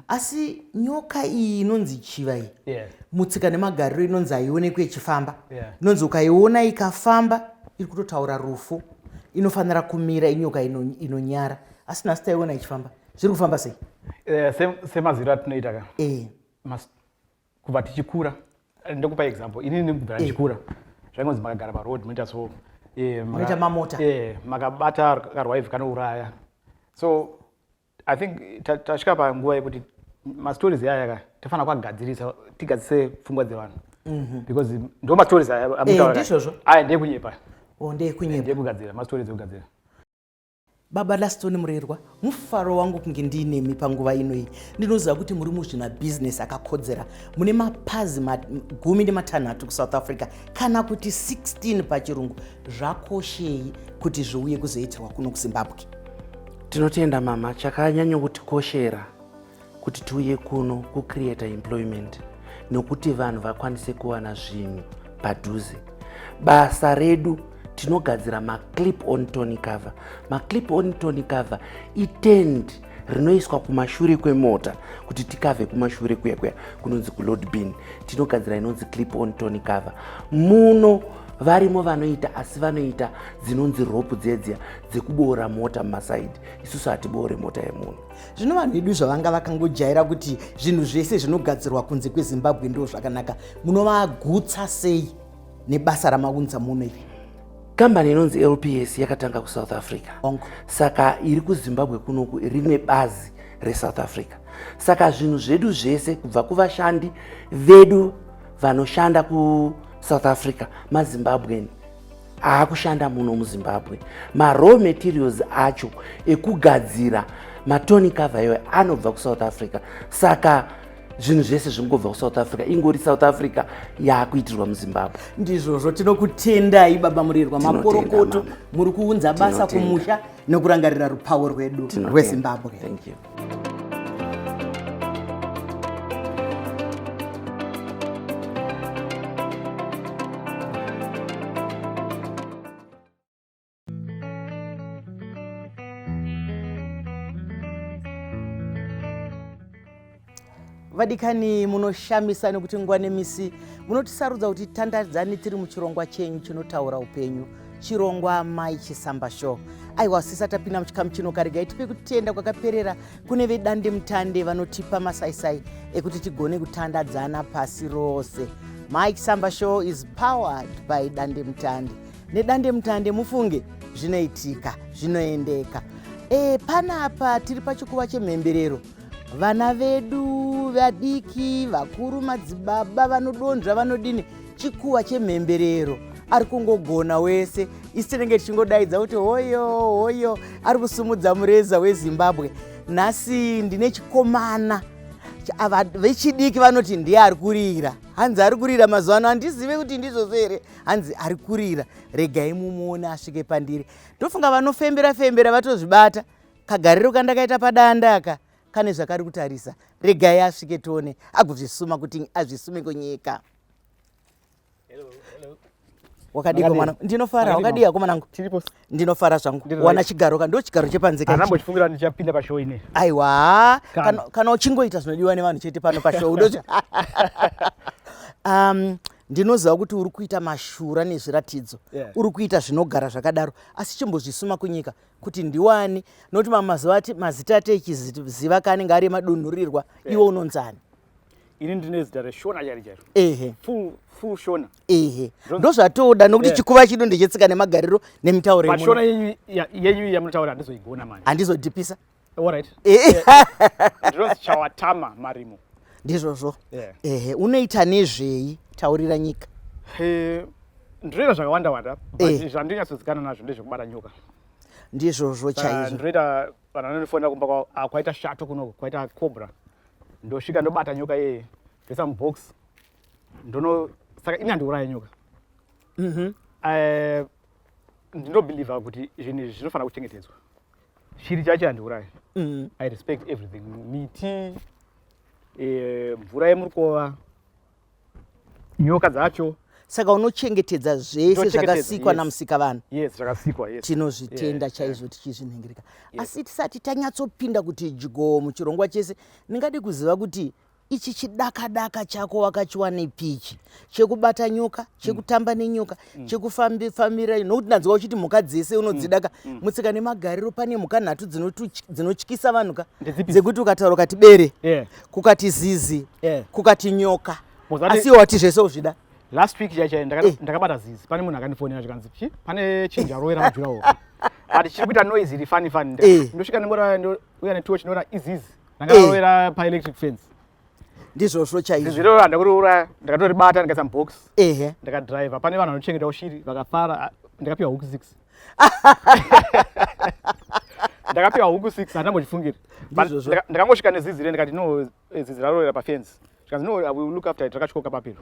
Asi nyoka iyi inonzi chiva iyi mutsika nemagariro inonzi haionekwi ichifamba. Inonzi ukaiona ikafamba iri kutotaura rufu, inofanira kumira inyoka inonyara. Asi nhasi taiona ichifamba. Zviri kufamba sei? Semaziro atinoita ka. Kubva tichikura, ndokupa example. Inini kubva tichikura. Zvaingonzi makagara paroad munoita so. Munoita mamota. Makabata karwife kanouraya. So I think tasvika panguva yekuti mastories aya tafana kwagadzirisa tigadzise pfungwa dzevanhu because ndo mastories aya ndizvozvo aya ndekunyepa ndekugadzira mastories ekugadzira. Baba Lastoni Murerwa, mufaro wangu kunge ndinemi panguva inoyi. Ndinoziva kuti muri muzvina business akakodzera. Mune mapazi 13 kuSouth Africa kana kuti 16 pachirungu. Zvakoshei kuti zviuye kuzoitirwa kuno kuZimbabwe? Tinotenda mama, chakanyanya kutikoshera kuti tiuye kuno kucreate employment nokuti vanhu vakwanise kuwana zvinhu padhuze. Basa redu tinogadzira maclip on tony cover. Maclip on tony cover itendi rinoiswa kumashure kwemota kuti tikave kumashure kuya kunonzi kuload bin. Tinogadzira inonzi clip on tony cover. Muno varimo vanoita asi vanoita dzinonzi rope dzedziya dzekuboora mota mumasaidi. Isusu hatiboore mota yemunhu. Zvino vanhu vedu zvavanga vakangojaira kuti zvinhu zvese zvinogadzirwa kunze kweZimbabwe ndo zvakanaka. Munovagutsa sei nebasa ramaunza muno iri? Kambani inonzi LPS yakatanga kuSouth Africa. Saka iri kuZimbabwe kunoku rine bazi reSouth Africa. Saka zvinhu zvedu zvese kubva kuvashandi vedu vanoshanda kuSouth Africa maZimbabwean aakushanda muno muZimbabwe. Raw materials acho ekugadzira matoni cover iyoyo anobva kuSouth Africa. Saka zvinhu zvese zvingobva kuSouth Africa, ingori South Africa yakuitirwa muZimbabwe. Ndizvozvo tinokutendai Baba Murerwa, makorokoto muri kuunza basa kumusha nokurangarira rupawo rwedu rweZimbabwe. Thank you. Vadikani munoshamisa nekuti nguva nemisi munotisarudza kuti tandadzani tiri muchirongwa chenyu chinotaura upenyu, chirongwa Mai Chisamba Show. Aiwa sisa tapinda muchikamu chino karega itipe kutenda kwakaperera kune vedande mutande vanotipa masaisai ekuti tigone kutandadzana pasi rose. Mai Chisamba Show is powered by dande mutande. Nedande mutande mufunge zvinoitika, zvinoendeka. Panapa tiri pachikuva chemhemberero. Vana vedu vadiki vakuru madzibaba vanodonzva vanodini chikuva chemhemberero ari kungogona wese isi tinenge tichingodaidza kuti hoyo ari kusumudza mureza weZimbabwe. Nhasi ndine chikomana vechidiki vanoti ndiye ari kurira. Hanzi ari kurira mazuva ano, handizive kuti ndizvozvo here. Hanzi ari kurira, regai mumuone asvike pandiri. Ndofunga vanofembera vatozvibata kagariro kandakaita padanda aka kane zvakari kutarisa. Regai asvike tione agozvisuma kuti azvisume kunyika. Wakadiko mwana? Ndinofara. Wakadiya ko mwanangu? Ndinofara zvangu. Wana chigaro ndo chigaro chepanze kachi. Anambochifungira ndichapinda pashow ine. Aiwa, kana uchingoita zvinodiwa nevanhu chete pano pashow. Ndinoziva kuti uri kuita mashura nezviratidzo. Uri kuita zvinogara zvakadaro asi chimbozvisuma kunyika kuti ndiwani noti mazuva mazita techiziva kanenge ari madunhurirwa iwe unonzani? Ini ndine zita reShona chari. Full Shona. Ndo zvatoda nokuti chikuva chido ndechetsika nemagariro nemitauro yemunhu. Shona yenyu yamunotaura handizoigona manje. Handizodhipisa. All right. Ndinonzi Chawatama Marimo. Ndizvozvo. Unoita nezvei? Taurira nyika. Ndinoita zvakawanda but zvandinyatsozikana nazvo ndezvekubata nyoka. Ndizvozvo chaizvo. Ndinoita vanhu vanonifonera kumba kwaita shato kuno kwaita cobra. Ndosvika ndobata nyoka yeye ndoisa mubox saka ina ndiuraya nyoka. Ndinobhilivha kuti zvinhu zvinofanira kuchengetedzwa. shiri chacho handiurayi. I respect everything. Miti, mvura yemurukova, nyoka dzacho. Saka unochengetedza zvese zvakasikwa yes. namusikavanhu. Yes, zvakasikwa, yes. Tinozvitenda chaizvo tichizvinhingirika. Asi tisati tanyatsopinda kuti dyo muchirongwa chese, ndingade kuziva kuti ichi chidaka-daka chako wakachiwane pichi, chekubata nyoka, chekutamba nenyoka, chekufambira, nokuti ndanzwa uchiti mhuka dzese unodzidaka. Mutsika nemagariro pane mhuka nhatu dzinotyisa vanhu ka, dzekuti ukataura ukati bere, kukati zizi, kukati nyoka, asi wati zvese uzvida. Last week chacha ndakabata zizi, pane munhu akandifonera chikanzi pane chinja roera mujurawo, but chiri kuita noise iri fani ndosvika ndouya netuo chinoona izizi ndakaroera paelectric fence. Ndizvozvo chaizvo zviro handakuriuraya, ndakatoribata ndikaisa mubox, ndakadhiraivha. Pane vanhu vanochengetawo shiri vakafara, ndakapiwa huku 6. Ndakapiwa huku 6, handambochifungira. Ndakangosvika nezizi ire ndikati no, zizi raroera pafence. No, I will look after it. Rakatyoka papiro.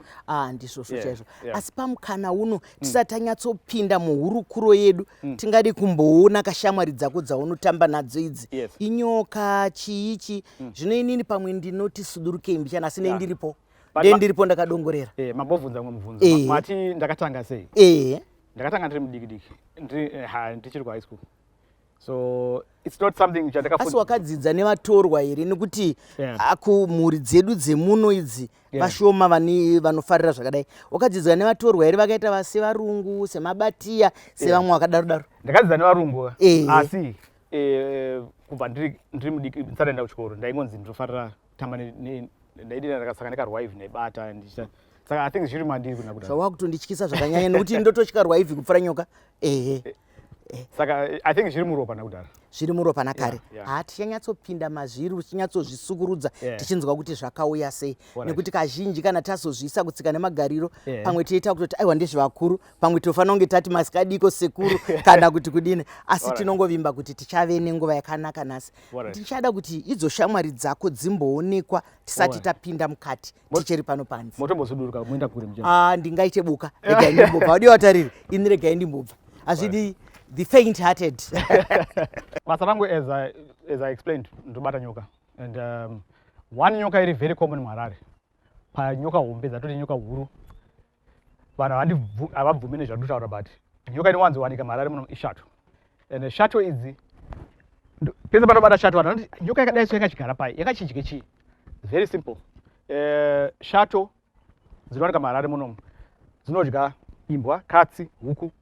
Ndizvozvo chaizvo. Asi pamukana uno tisati tanyatsopinda muhurukuro yedu, tingade kumboona kashamwari dzako dzaunotamba nadzo idzi. Inyoka, chiichi, zvino inini pamwe ndinoti sudurukei mbichana, asi ndiripo. Ndiripo ndakadongorera. Mabovunza mwe mubvunzo. Mati ndakatanga sei? Ndakatanga ndiri mudiki-diki. Ndichiri ku high school. So it's not something chandakafunda. Asi wakadzidza nevatorwa here nekuti kumhuri dzedu dzemuno idzi vashoma vanofarira zvakadai. Wakadzidza nevatorwa here vakaita sevarungu, semabatiya, sevamwe vakadaro-daro? Ndakadzidza nevarungu, asi kubva ndiri mudiki ndisati ndaenda kuchikoro ndaingonzi ndinofarira kutamba ndaidira ndakasaka nekarwive naibata ndichita. Saka I think zviri mandiri kuna kudaro. Wakutondityisa zvakanyanya nekuti ndototya rwive kupfuura nyoka. Saka I think zviri muropa nakudaro. Zviri muropa nakare. Tichanyatsopinda mazviri uchinyatsozvisukurudza tichinzwa kuti zvakauya sei, nekuti kazhinji kana tazozviisa kutsika nemagariro pamwe teita kutoti aiwa ndezvevakuru, pamwe tofanira kunge tati masikadiko sekuru kana kuti kudini, asi tinongovimba kuti tichave nenguva yakanaka nhasi. Tichada kuti idzo shamwari dzako dzimboonekwa tisati tapinda mukati tichiri pano panze. Motombosuduruka moenda kure mujana? Ndingaite buka, regai ndimbobva. Wadiwa watariri, ini regai ndimbobva. Azvidi the faint-hearted. Basa rangu, as I explained, ndobata nyoka. And one nyoka iri very common muHarare. Pa nyoka hombe dzatoti nyoka huru. Vanhu havabvumi nezvandinotaura, but nyoka inowanzowanika muHarare muno ishato. And shato idzi, pese panobata shato vanhu vanoti nyoka yakadai so yakachigara pai, yakachidye chii? Very simple. Shato dzinowanika muHarare muno dzinodya imbwa, katsi, huku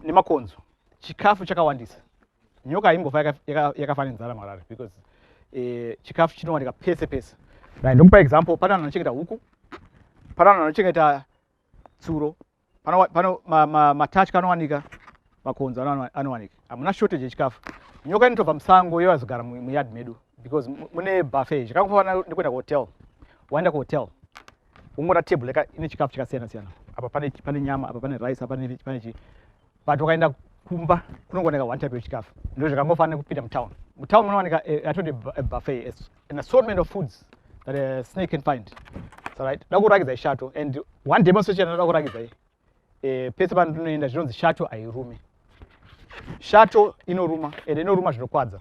nemakonzo. Chikafu chakawandisa. Nyoka haimbofa yakafanira nzara muHarare because chikafu chinowanika pese pese. Ndokupa example, pana vanhu vanochengeta huku, pana vanhu vanochengeta tsuro, pano matatya anowanika, makonzo anowanika. Hamuna shortage yechikafu. Nyoka inotobva musango yowazogara muyard medu because mune buffet. Zvakangofana nekuenda kuhotel. Waenda kuhotel, ungoona table ine chikafu chakasiyana-siyana. Apa pane nyama, apa pane rice, apa pane chi. But wakaenda kumba kunongooneka one type yechikafu. Ndo zvakangofanira kupinda mutown. Mutown munowanika a buffet, an assortment of foods that a snake can find. So right, ndakurakidza shato, and one demonstration ndakurakidza pese pandinoenda zvinonzi shato hairume. Shato inoruma, and inoruma zvinokwadza.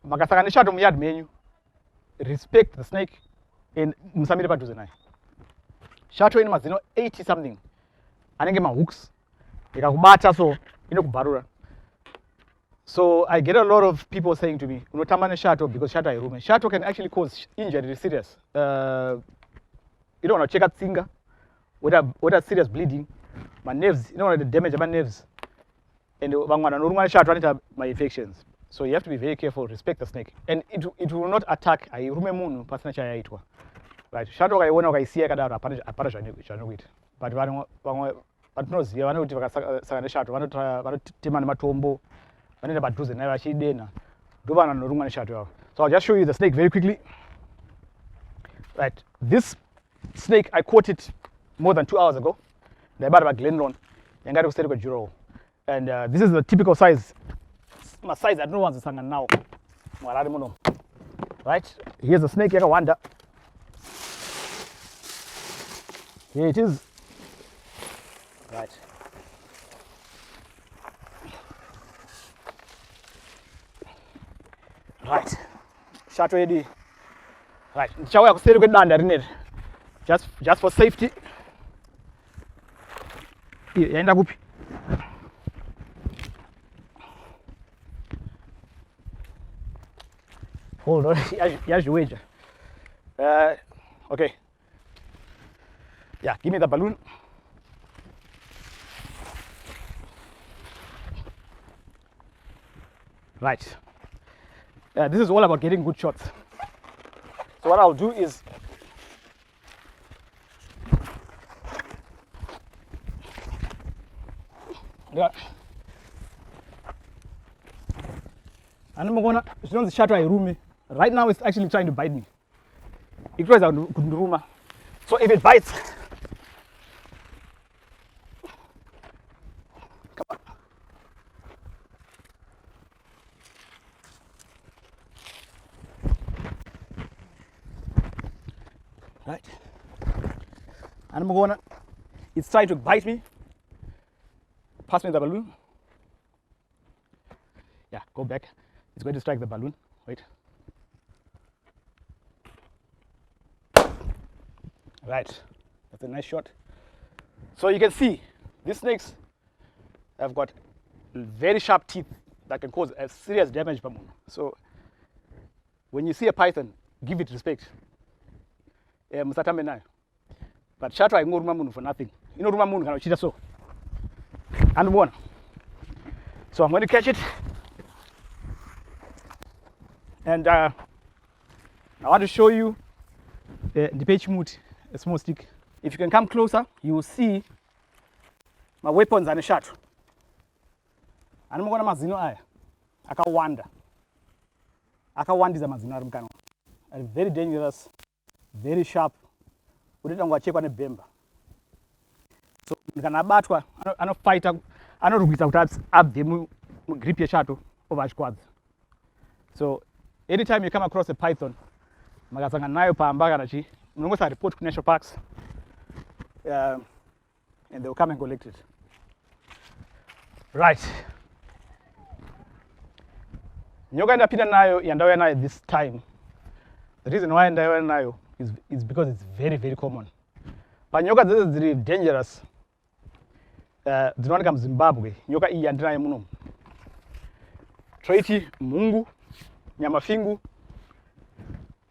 Makasaka neshato muyard menyu, respect the snake and musamire padhuze naye. Shato ine mazino 80 something. Anenge mahooks. Ikakubata so inokubharura. So I get a lot of people saying to me, unotamba neshato because shato hairume. Shato can actually cause injury serious. Unacheka tsinga, whether serious bleeding, my nerves, the damage of my nerves. And vamwe vanorumwa neshato vanoita my infections. So you have to be very careful, respect the snake. And it will not attack, hairume munhu pasina chayaitwa. Right? Shato ukaiona ukaisiya yakadaro hapana zvanokuita. But vamwe vatinoziva vanoti vakasaka neshato vanotema nematombo, vanoenda padhuze naye vachidena, ndo vanhu vanorumwa neshato yavo. So I'll just show you the snake very quickly. Right, this snake I caught it more than 2 hours ago. Ndaibata paGlenron, yanga iri kuseri kweJurawo. And this is the typical size. My size atinowanzosangana nawo muHarare muno. Right, here's the snake yakawanda. Here it is. Right. Right. Shot ready. Right. Ndichauya kuseri kwedanda rineri. Just for safety. Yaenda kupi? Hold on. Yazviweja. Okay. Yeah, give me the balloon. Right. This is all about getting good shots. So what I'll do is I'm gonna shot rumi. Right now it's actually trying to bite me. It tries out kunduruma. So if it bites, come on. Right. And I'm gonna, it's trying to bite me. Pass me the balloon. Yeah, go back. It's going to strike the balloon. Wait. Right. That's a nice shot. So you can see these snakes have got very sharp teeth that can cause a serious damage. So when you see a python, give it respect. Musatambe nayo. But shato haingoruma munhu for nothing. Inoruma munhu kana uchita so. And one. So I'm going to catch it. And I want to show you the pechmut, a small stick. If you can come closer, you will see my weapons and a shot. And I'm going to mazino aya. Akawanda is a mazino arumkano. And very dangerous, very sharp. Udeta ngwachekwa nebhemba. So kana abatwa anofighta anorwisa kuti abve mugrip yeshato over chikwadza. So anytime you come across a python, makasangana nayo pamba kana chi, munongosa report to national parks, and they will come and collect it. Right. Nyoka ndapinda nayo yandauya nayo this time. The reason why ndauya nayo is because it's very, very common. But nyoka dzese dziri dangerous. Dzinowanika muZimbabwe. Nyoka iyi yandinayo muno. Troiti, mungu, nyamafingu,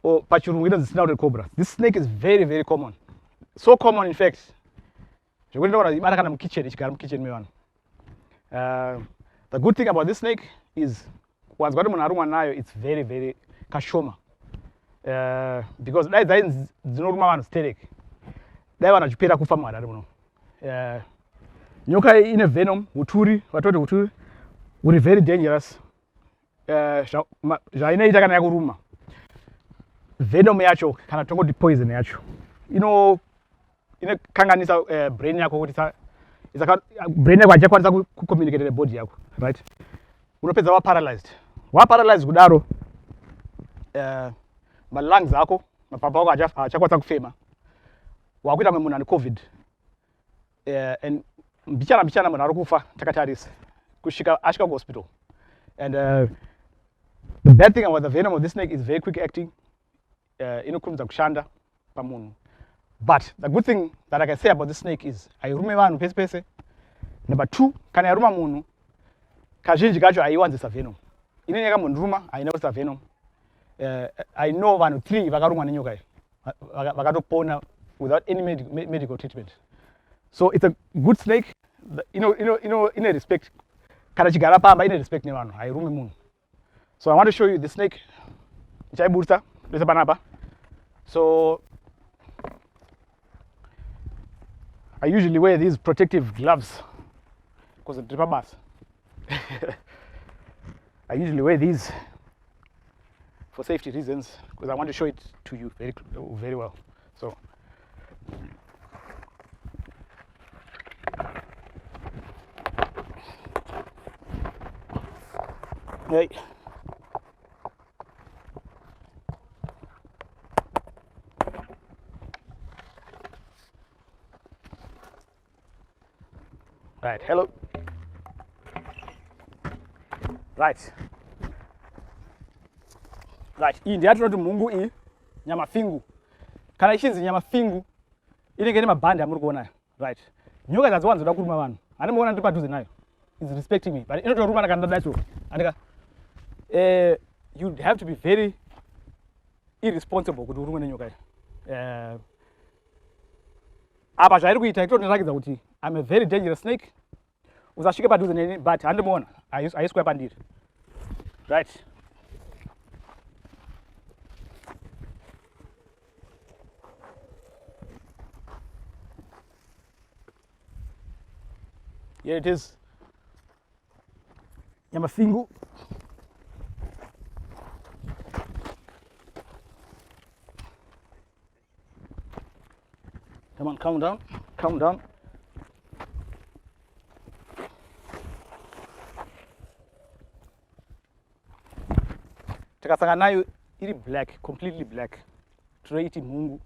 or pachirungu inonzi snouted cobra. This snake is very, very common. So common, in fact. The good thing about this snake is once it's very, very kashoma. Because dzinoruma vanhu sterek. Dai vanachipera kufa mwadari muno. Nyoka ine venom, huturi, vatoti huturi, uri very dangerous. Zvainoita kana yakuruma. Venom yacho kana tongoti poison yacho. Inokanganisa brain yako kuti brain yako haichakwanisa kucommunicate nebody yako, right? Unopedza waparalyzed. Waparalyzed kudaro, malungs ako, mapapu ako hachakwanisa kufema. Wakuita munhu ane COVID. And mbichana munhu ari kufa takatarisa kusvika asvika kuhospital. And the bad thing about the venom of this snake is very quick acting. Inokurumidza kushanda pamunhu. But the good thing that I can say about this snake is hairume vanhu pese pese. Number two, kana yaruma munhu, kazhinji kacho haiwanzisa venom. Inenge yakambonduruma haina kuisa venom. I know vanhu 3 vakarumwa nenyoka iyi vakatopona without any medical treatment. So it's a good snake. Ine respect. Kana chigara pamba ine respect nevanhu, hairume munhu. So I want to show you the snake. Ichaibursa ndese panapa. So I usually wear these protective gloves because of dripabas. I usually wear these for safety reasons because I want to show it to you very, very well. So hey. Right, hello. Right. right. Iyi ndiyatinoti mhungu iyi nyamafingu. Kana ichinzi nyamafingu inenge ine mabhandi amuri kuona, right. Nyoka dzadziwanzoda kuruma vanhu. Handimuona ndiri padhuze nayo. Is respecting me, but inotoruma kana ndadacho. Andika you have to be very irresponsible kuti urumwe nenyoka iyi. Apa zvairi kuita itonoratidza kuti I'm a very dangerous snake. Usasvike padhuze neni, but handimuona haiswai pandiri, right. Here it is. Nyamafingu. Come on, calm down, calm down. Takasangana nayo iri black, completely black. Tonoiti mhungu.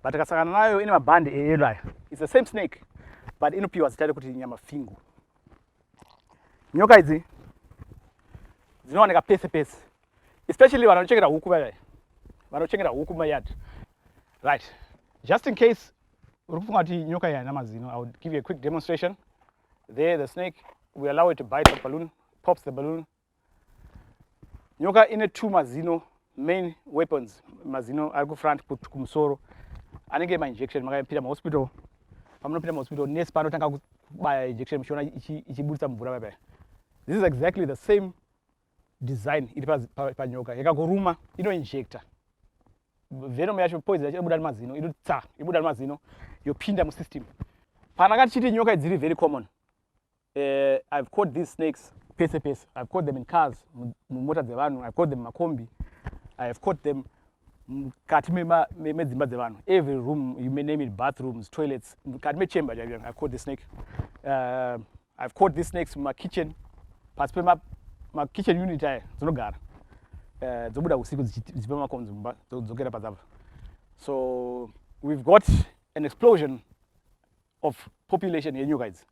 But takasangana nayo ine mabhandi eyellow. It's the same snake, but inopiwa zita rekuti nyamafingu. Nyoka idzi dzinowanika pese pese, especially vanochengeta huku vaya, vanochengeta huku mayard, right. Just in case uri kufunga kuti nyoka iyi haina mazino, I would give you a quick demonstration. There, the snake, we allow it to bite the balloon, pops the balloon. Nyoka ine 2 mazino, main weapons, mazino ari kufront kumusoro, anenge ma-injection, makapinda muhospital. Pamunopinda muhospital, nurse panotanga kubaya injection muchiona ichibudisa mvura paya. This is exactly the same design iri panyoka. Yakangoruma inoinjecta venom yacho, poison yacho ibuda nemazino, inotsa ibuda nemazino yopinda musystem. Panakati chiti nyoka idzi very common. I've caught these snakes pese pese. I've caught them in cars, mumota dzevanhu. I've caught them makombi. I've caught them mukati medzimba dzevanhu. Every room, you may name it, bathrooms, toilets, mukati mechamber I've caught the snake. I've caught these snakes in my kitchen. Pasi pema kitchen unit aya dzinogara. Dzobuda usiku dzichipa makombi mumba dzokera padzapa. So we've got an explosion of population yenyoka idzi.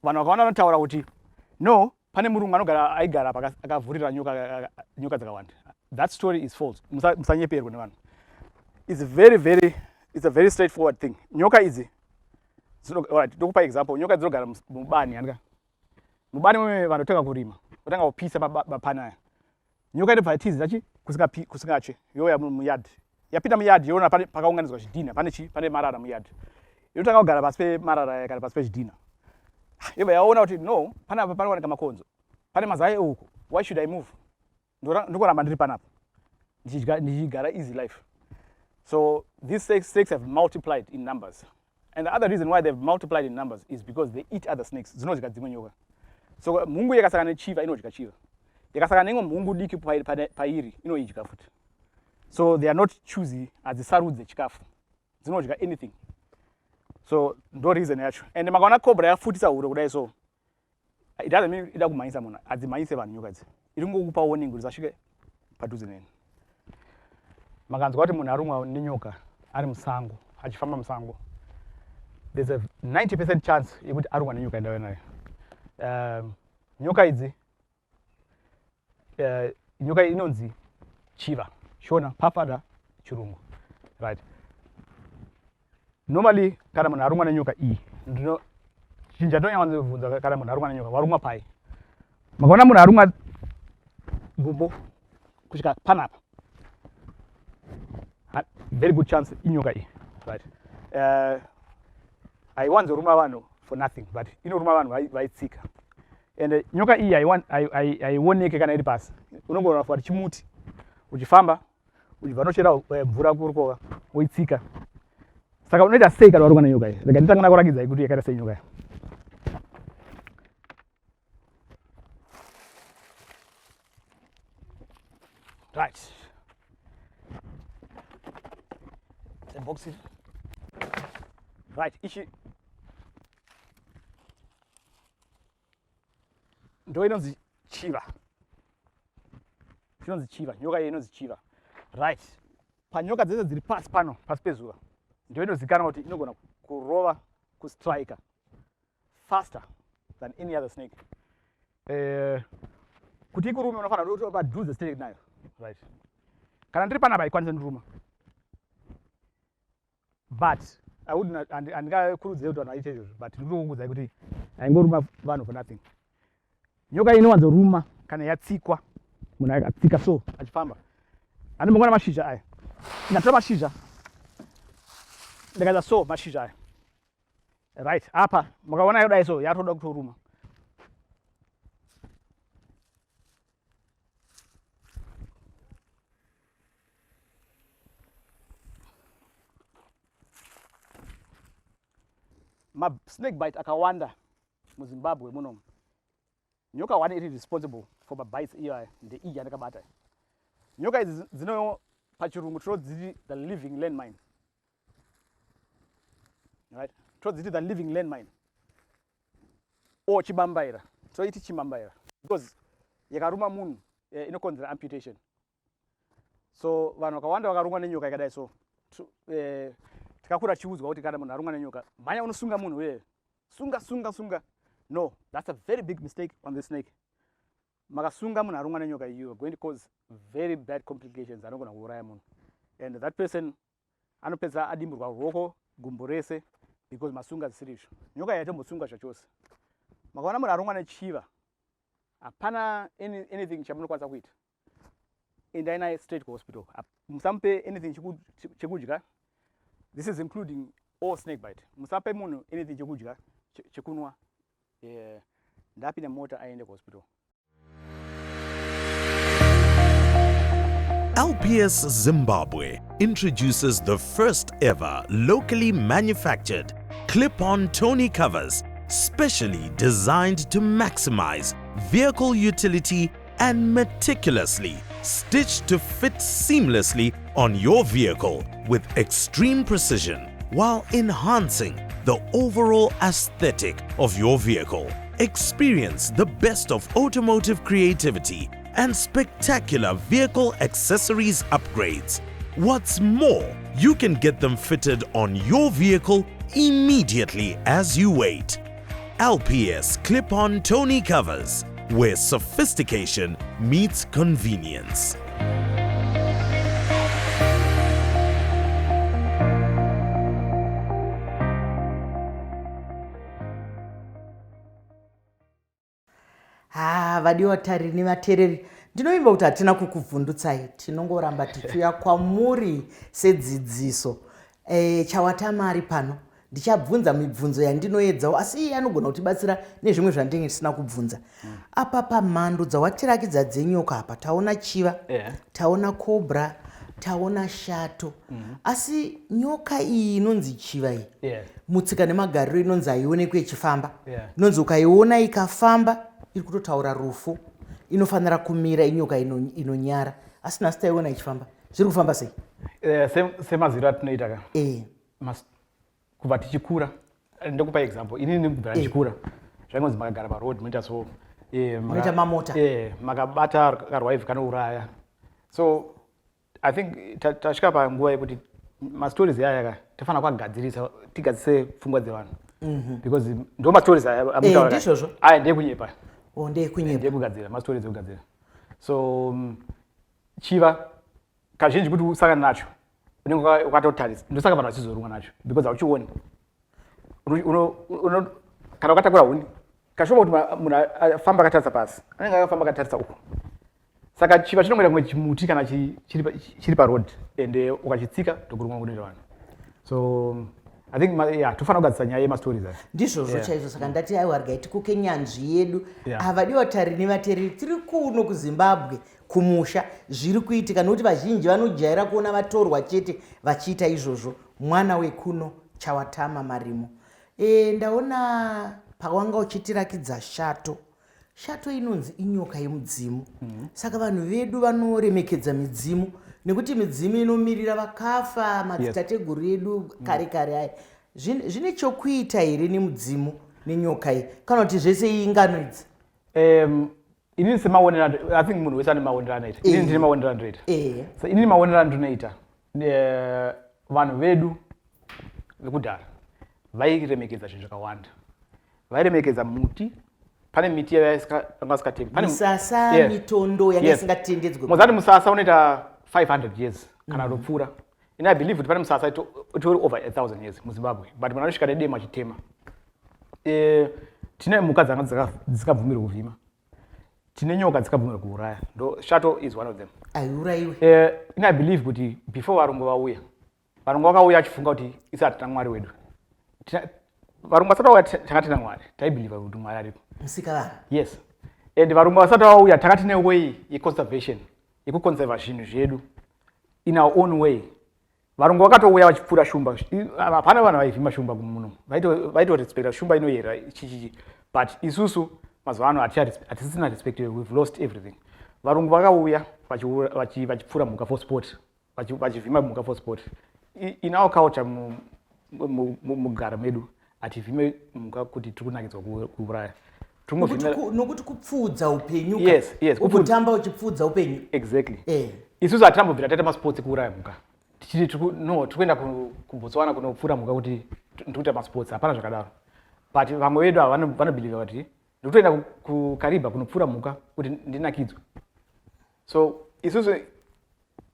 Vanhu vakaona vanotaura kuti no, pane murungu anogara aigara akavhurira nyoka dzakawanda. That story is false. Musanyeperwe nevanhu. It's a very straightforward thing. Nyoka idzi alright, ndokupa example. Nyoka dzinogara mubani andika. Mubani mwe vanotanga kurima, votanga kupisa mapani aya. Nyoka inobva yatiza kusingatsve yoya muyard. Yapinda muyard yoona pakaunganidzwa zvidhina, pane marara muyard. Inotanga kugara pasi pemarara kana pasi pezvidhina. Yobva yaona kuti no, panapa panowanika makonzo, pane mazai uku, why should I move? Ndokoramba ndiri panapa ndichigara easy life. So these snakes have multiplied in numbers, and the other reason why they've multiplied in numbers is because they eat other snakes. Dzinodya dzimwe nyoka. So mhungu yakasangana nechiva inodya chiva, yakasangana neimwe mhungu diki pairi inoidya futi. So they are not choosy hadzisarudze chikafu, dzinodya anything. So ndo reason yacho. And makaona cobra yafutisa huro kudai, so it doesn't mean ida kumhanyisa munhu, hadzimhanyise vanhu nyoka idzi. Iri kungokupa warning kuti usasvike padhuze neni. Makanzwa kuti munhu arumwa nenyoka ari musango, achifamba musango, there's a 90% chance yekuti arumwa nenyoka indauya nayo. Nyoka idzi, nyoka inonzi chiva, shona pafada chirungu, right. Normally kana munhu arumwa nenyoka iyi, chinja ndonyanyobvunza kana munhu arumwa nenyoka, warumwa pai? Makaona munhu arumwa gumbo kusvika panapa, very good chance inyoka iyi, right. Haiwanzoruma vanhu for nothing, but inoruma vanhu vaitsika. And nyoka iyi haioneke kana iri pasi. Unongona kuti chimuti, uchifamba uchibva nochera mvura kurukova woitsika. Saka unoita sei kana warumwa nenyoka iyi? Rega nditanga nakurakidza kuti yakaita sei nyoka iyi. Right. The box. Right. Ichi ndo inonzi chiva. Inonzi chiva. Nyoka iyi inonzi chiva. Right. Panyoka dzese dziri pasi pano, pasi pezuva, ndo inozikanwa kuti inogona kurova, kustriker faster than any other snake. Kuti ikurume unofanira kuti padhuze straight nayo, right. kana ndiri panapa haikwanisa ndiruma, but handingakurudzire kuti vanhu vaite izvozvo, but ndikukuudzai kuti haingoruma vanhu for nothing. Nyoka inowanzoruma kana yatsikwa, munhu akatsika so achifamba. Handimbongona mashizha aya, ndikatora mashizha ndikaita so mashizha aya, right, apa makaona yodai so yatoda kutoruma. Snake bite akawanda muZimbabwe munomu. Nyoka one iri responsible for mabites iyaya ndeiyi yandakabata. Nyoka idzi dzino pachirungu tinodziti the living landmine, right? Tinodziti the living landmine or chibambaira, toiti chimambaira, because yakaruma munhu inokonzera amputation. So vanhu vakawanda vakarumwa nenyoka yakadai so takakura chiudzwa kuti kana munhu arumwa nenyoka mhanya unosunga munhu uye sunga. No, that's a very big mistake on the snake. Makasunga munhu arumwa nenyoka, you are going to cause very bad complications anogona kuuraya munhu, and that person anopedza adimburwa ruoko gumbo rese because masunga zvisiri izvo. Nyoka yaitombosunga zvachose. Makaona munhu arumwa nechiva, hapana anything chamunokwanisa kuita, endai naye straight kuhospital. Musamupe anything chekudya. This is including all snake bite. Musape munhu anything chekudya chekunwa. Ndapinda mota aende kuhospital. LPS Zimbabwe introduces the first ever locally manufactured clip-on tonneau covers, specially designed to maximize vehicle utility and meticulously stitched to fit seamlessly on your vehicle with extreme precision while enhancing the overall aesthetic of your vehicle. Experience the best of automotive creativity and spectacular vehicle accessories upgrades. What's more, you can get them fitted on your vehicle immediately as you wait. LPS Clip-On Tonneau Covers, where sophistication meets convenience. Vadiwa tariri nevateereri, ndinoimba kuti hatina kukuvhundutsai, tinongoramba tichiuya kwamuri sedzidziso. Chawatama ari pano, ndichabvunza mibvunzo yandinoedzawo, asi anogona kutibatsira nezvimwe zvandinenge ndisina kubvunza. Apa pamhando dzawatirakidza dzenyoka apa, taona chiva, taona cobra, taona shato. Asi nyoka iyi inonzi chiva iyi, mutsika nemagariro inonzi haionekwi ichifamba. Inonzi ukaiona ikafamba iri kutotaura rufu, inofanira kumira inyoka inonyara. Asi nhasi taiona ichifamba. Zviri kufamba sei? Semaziro atinoita ka. Kubva tichikura, ndokupa example, inini kubva tichikura, zvaingonzi makagara paroad munoita so, munoita mamota, makabata karwive kanouraya. So I think tasvika panguva yekuti mastories aya ka tofana kuagadzirisa, tigadzise pfungwa dzevanhu, because ndo mastories aya ndizvozvo aya ndekunyepa, ndekugadzira mastories ekugadzira. So chiva kazhinji kuti usangane nacho unenge ukatotarisa, ndosaka vanhu vachizorumwa nacho because hauchioni. Kana ukatakura huni kashoma kuti munhu afamba akatarisa pasi, anenge akafamba akatarisa uko. Saka chiva chinongwira kumwe chimuti kana chiri paroad, ende ukachitsika tokurumwa kunoita vanhu. So I think tofana kugadzisa nyaya yemastories aya. Ndizvozvo chaizvo, saka ndati aiwa regai tikuke nyanzvi yedu. Havadiwa tariri nevateereri, tiri kuno kuZimbabwe kumusha zviri kuitika, nokuti vazhinji vanojaira kuona vatorwa chete vachiita izvozvo. Mwana wekuno Chawatama Marimo. Ndaona pawanga uchitirakidza shato. Shato inonzi inyoka yemudzimu. Saka vanhu vedu vanoremekedza midzimu, nekuti midzimu inomirira vakafa, madzitateguru edu kare kare aya. Zvine chokuita here nemudzimu nenyoka iyi, kana kuti zvese iyi ingano idzi? Inini semaonera, I think munhu wese ane maonera anoita. Inini ndine maonera andinoita. So inini maonera andinoita, vanhu vedu vekudhara vairemekedza zvinhu zvakawanda. Vairemekedza muti, pane miti yanga isingatengwi. Musasa, mitondo yanga isingatendedzwe. Muzati musasa unoita 500 years kana kupfuura. And I believe kuti pane musasa itori over 1,000 years muZimbabwe, but munosvika nedema chitema. Tine mhuka dzanga dzisikabvumirwa kuvhima, tine nyoka dzisikabvumirwa kuuraya. Shato is one of them. Aiuraiwe. And I believe kuti before varungu vauya vakauya achifunga kuti isati taMwari wedu. Varungu vasati vauya takati naMwari, taibhiliva kuti Mwari aripo. Musikavanhu. Yes. And varungu vasati vauya takati neway yeconservation, yekuconserva zvinhu zvedu in our own way. Varungu vakatouya vachipfura shumba. Hapana vanhu vaivhima shumba muno. Vaitorespecta shumba inoyera chichichi. But isusu mazuva ano hatisisina respect, we've lost everything. Varungu vakauya vachipfura mhuka for sport, vachivhima mhuka for sport. In our culture mugara medu hativhime mhuka kuti tiri kunakidzwa kuuraya. Nokuti kupfudza upenyu. Yes. Kutamba uchipfudza upenyu. Exactly. Isusu hatitambobvira taita masports ekuuraya mhuka. Tikuenda kuBotswana kunopfura mhuka kuti ndikuita masports, hapana zvakadaro. But vamwe vedu vanobhiliva kuti ndikutoenda kuKariba kunopfura mhuka kuti ndinakidzwe. So isusu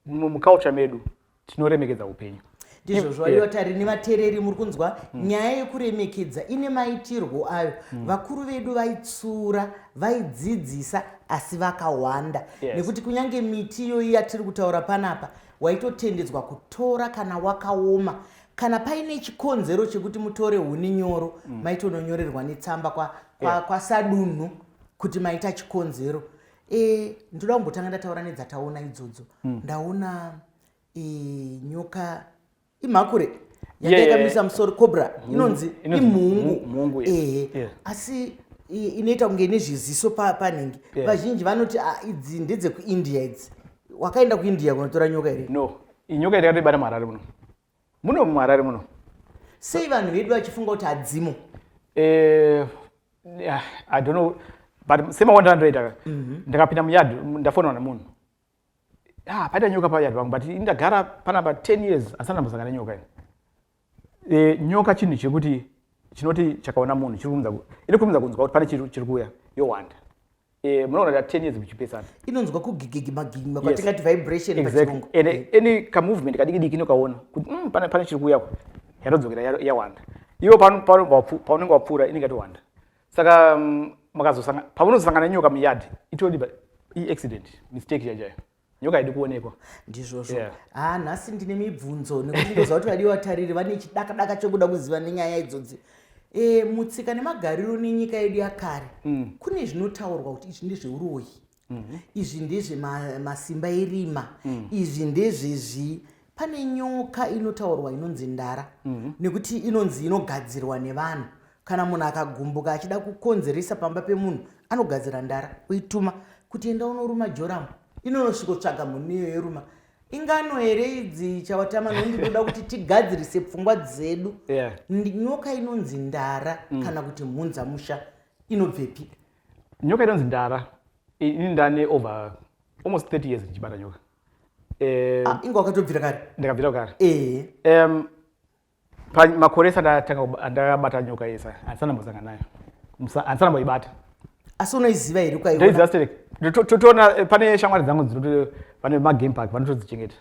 muculture medu tinoremekedza upenyu. Ndizvo vatari nevateereri muri kunzwa nyaya yekuremekedza ine maitirwo ayo. Vakuru vedu vaitsura, vaidzidzisa, asi vakawanda. Nekuti kunyange miti iyoyi yatiri kutaura panapa waitotendedzwa kutora kana wakaoma. Kana paine chikonzero chekuti mutore huni nyoro, maitononyorerwa netsamba kwasadunhu kuti maita chikonzero. Ndoda kumbotanga ndataura nedzataona idzodzo. Ndaona nyoka imhakure yakaikamisa musoro, cobra inonzi imhungu. Asi inoita kunge nezviziso panhingi. Vazhinji vanoti idzi ndedzekuIndia idzi. Wakaenda kuIndia kunotora nyoka here? No, nyoka yakatibata muHarare muno muHarare muno. Sei vanhu vedu vachifunga kuti hadzimo? I don't know, but semaona ndoita ndakapinda muyadhi ndafonwa namunhu. Paita nyoka payadhi pangu, but indagara panapa 10 years asana mbosangana nyoka. Nyoka chinhu chekuti chinoti chakaona munhu iri kumudza kunzwa kuti pane chiri kuuya yowanda. Munoona kuti 10 years muchipesana. Inonzwa kugigimagima kwatingati vibration pachirungu. Any kamovement kadiki inokaona kuti pane chiri kuuya yatodzokera yawanda. Iwo paunenge wapfuura inenge yatowanda. Saka pamunozosangana nyoka muyadhi itori accident, mistake chaiyo. Nyoka haidi kuonekwa. Ndizvozvo. Nhasi ndine mibvunzo nekuti ndoziva kuti vadiwa vatariri vane chidaka chekuda kuziva nenyaya idzodzi. Mutsika nemagariro nenyika yedu yakare kune zvinotaurwa kuti izvi ndezveuroyi, izvi ndezvemasimba erima, izvi ndezvezvi. Pane nyoka inotaurwa inonzi ndara, nekuti inonzi inogadzirwa nevanhu. Kana munhu akagumbuka achida kukonzeresa pamba pemunhu anogadzira ndara oituma kuti enda unoruma joramu, inonosvikotsvaga munhu iyo yeruma. Ingano here idzi chawatama ndoda kuti tigadzirise pfungwa dzedu. Nyoka inonzi ndara kana kuti mhunzamusha inobvepi? Nyoka inonzi ndara ini ndane over almost 30 years ndichibata nyoka. Inga wakatobvira kare? Ndakabvira kare. Pamakore ndakabata nyoka yesa handisana mbosangana nayo, handisana mboibata. Asi unoiziva here ukaiona? Ndoiziva stereki. Totoona pane shamwari dzangu dzinoti pane magame park vanotodzichengeta.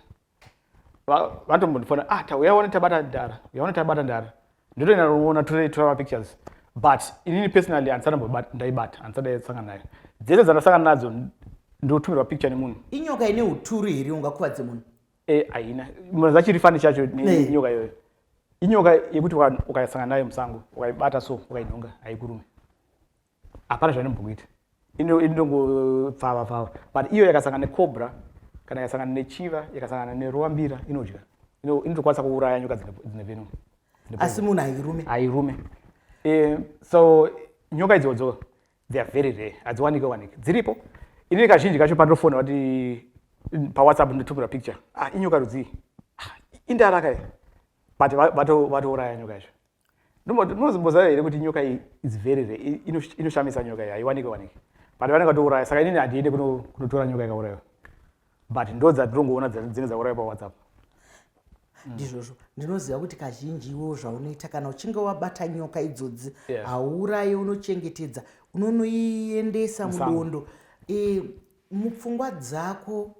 Vanotombondifona uyaona tabata ndara, uyaona tabata ndara. Ndotoenda kuona tora mapictures. But inini personally handisana ndaibata, handisana ndaisangana nayo. Dzese dzandasangana nadzo ndotumirwa picture nemunhu. Inyoka ine huturu here ungakuvadze munhu? Haina. Munhu zachirifani chacho nyoka iyoyo. Inyoka yekuti ukasangana nayo musango, ukaibata so, ukainhonga, haikurume. Hapana zvainombokuita. Inongopfava. But iyo yakasangana necobra, kana yakasangana nechiva, yakasangana neruwambira, inodya. Inotokwanisa kuuraya nyoka dzine venom. Asi munhu hairume? Hairume. So nyoka idzodzo they are very rare. Hadziwanika. Dziripo. Inini kazhinji kacho pandofona kuti paWhatsApp ndotumira picture. Inyoka rudzii. Indara kai. But vatouraya nyoka yacho. Ndinozimbozava here kuti nyoka is very rare. Inoshamisa nyoka iyi, haiwaniki. But vanenge vatouraya, saka inini handiende kunotora nyoka yakaurayiwa. But ndo dzatirongoona dzine dzaurayiwa paWhatsApp. Ndizvozvo ndinoziva kuti kazhinji iwo zvaunoita kana uchinge wabata nyoka idzodzi hauurayi, unochengetedza, unonoiendesa mudondo. Mupfungwa dzako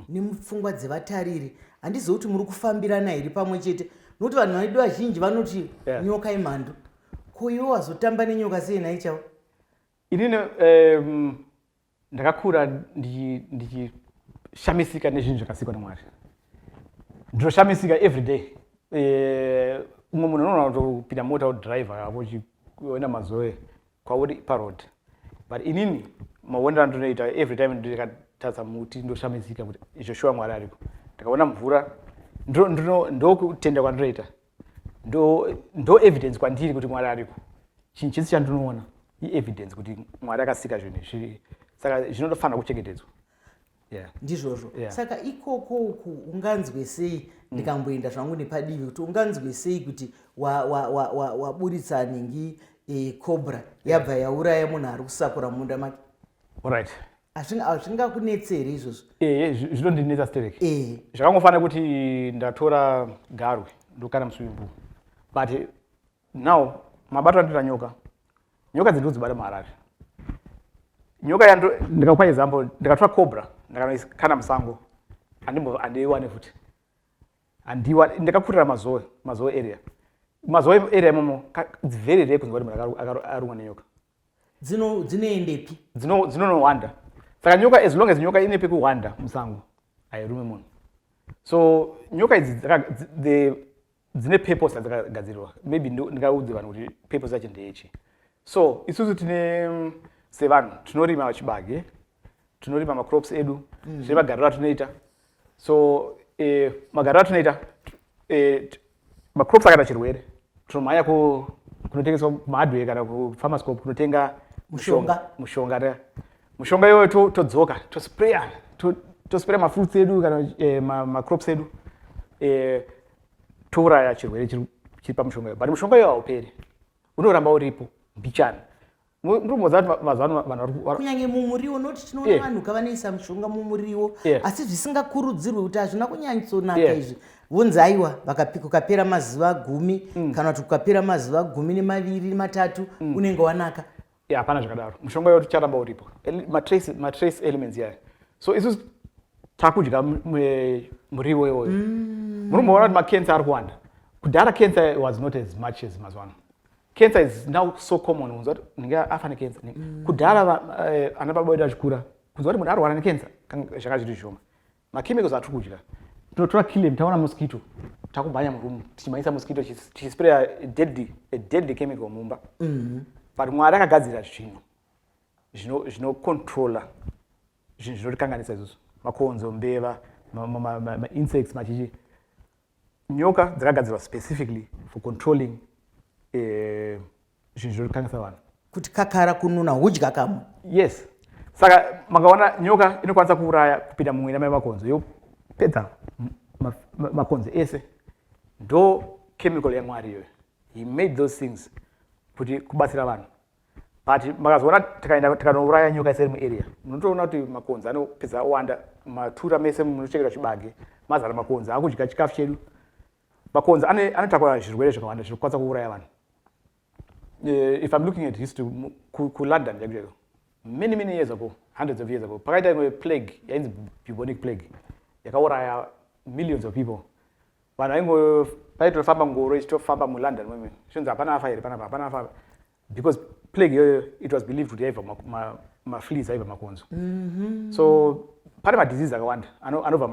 nemupfungwa dzevatariri handizivi kuti muri kufambirana here pamwe chete, nokuti vanhu vedu vazhinji vanoti nyoka imhando. Ko iwe wazotamba nenyoka sei nhai chavo? Inini ndakakura ndichishamisika nezvinhu zvakasikwa naMwari. Ndinoshamisika every day. Umwe munhu unoona kutopinda mota udhiraivha apo uchiona mazoe kwauri paroad. But inini maonero andinoita every time ndikatadza muti ndoshamisika kuti izvo Mwari ariko. Ndikaona mvura ndokutenda kwandinoita. Ndo evidence kwandiri kuti Mwari ariko. Chinhu chese chandinoona evidence kuti Mwari akasika zvinhu izvi. Saka zvinofanira kuchengetedzwa. Ndizvozvo. Saka ikoko unganzwe sei ndikamboenda zvangu nepadivi kuti unganzwe sei kuti waburitsa nhingi cobra yabva yauraya munhu ari kusakura munda make? Alright. Hazvingakunetse here izvozvo? Zvinondinetsa stereki. Zvakangofanira kuti ndatora garwe ndokana muswimming pool. But now mabato andinoita nyoka dzinodzibata maharare. Nyoka ndikakupa example, ndikatora cobra ndakana musango handiiwane futi. Ndakakurira mazoe area. Mazoe area imomo it's very rare kunzwa kuti munhu arumwa nenyoka. Dzinoendepi? Dzinonowanda. Saka nyoka, as long as nyoka ine pekuwanda musango hairume munhu. So nyoka idzi dzine purpose dzakagadzirirwa. Maybe ndingaudze vanhu kuti purpose yacho ndeyechi. So isusu tine sevanhu tinorima chibage, tinorima macrops edu, zvine magariro atinoita. So magariro atinoita macrops akata chirwere tinomhanya kunotengeswa mahardware kana kufarmascope kunotenga mushonga. Mushonga iyoyo todzoka tospraya mafruits edu kana macrops edu touraya chirwere chiri pamushonga iyoyo. But mushonga iyoyo hauperi, unoramba uripo mbichana. Ndinombodza kuti mazuva vanhu kunyange mumuriwo, noti tinoona vanhu kavanoisa mushonga mumuriwo asi zvisingakurudzirwe kuti hazvina kunyanyatsonaka izvi. Vonzi aiwa kukapera mazuva 10 kana kuti kukapera mazuva 12 matatu unenge wanaka. Hapana zvakadaro, mushonga iyoyo ticharamba uripo, matrace elements yayo. So isusu takudya muriwo iwoyo. Munomboona kuti macancer ari kuwanda. Kudhara cancer was not as much as mazuva ano. Cancer is now so common. Unzwa kuti ninga afa necancer. Kudhara ana baba vedu achikura kunzwa kuti munhu arwara necancer zvanga zviri zvishoma. Machemicals atiri kudya, tinotora killing, taona mosquito takubhanya murumu tichimaisa mosquito tichispraya a deadly chemical mumba. But Mwari akagadzira zvinhu zvinocontrola zvinhu zvinotikanganisa isusu, makonzo, mbeva, insects, machichi. Nyoka dzakagadzirwa specifically for controlling zvinhu zvinotikanganisa vanhu. Kuti kakara kununa hudya kamwe. Yes. Saka makaona nyoka inokwanisa kuuraya kupinda mumwiri memakonzo yopedza makonzo ese. Ndo chemical yaMwari iyoyo. He made those things kuti kubatsira vanhu. But makazoona tikanouraya nyoka iseri muarea, munotoona kuti makonzo anopedza awanda, matura mese munochekera chibage mazara makonzo akudya chikafu chedu. Makonzo anotakura zvirwere zvakawanda zvinokwanisa kuuraya vanhu. If I'm looking at history, London, many years ago, hundreds of years ago, pakaita imwe plague, yainzi bubonic plague, yakauraya millions of people. Vanhu paitofamba ngoro ichitofamba muLondon mwemwe, zvinzi hapana afa here, hapana afa, because plague iyoyo it was believed kuti yaibva mafleas aibva makonzo. So pane madisease akawanda anobva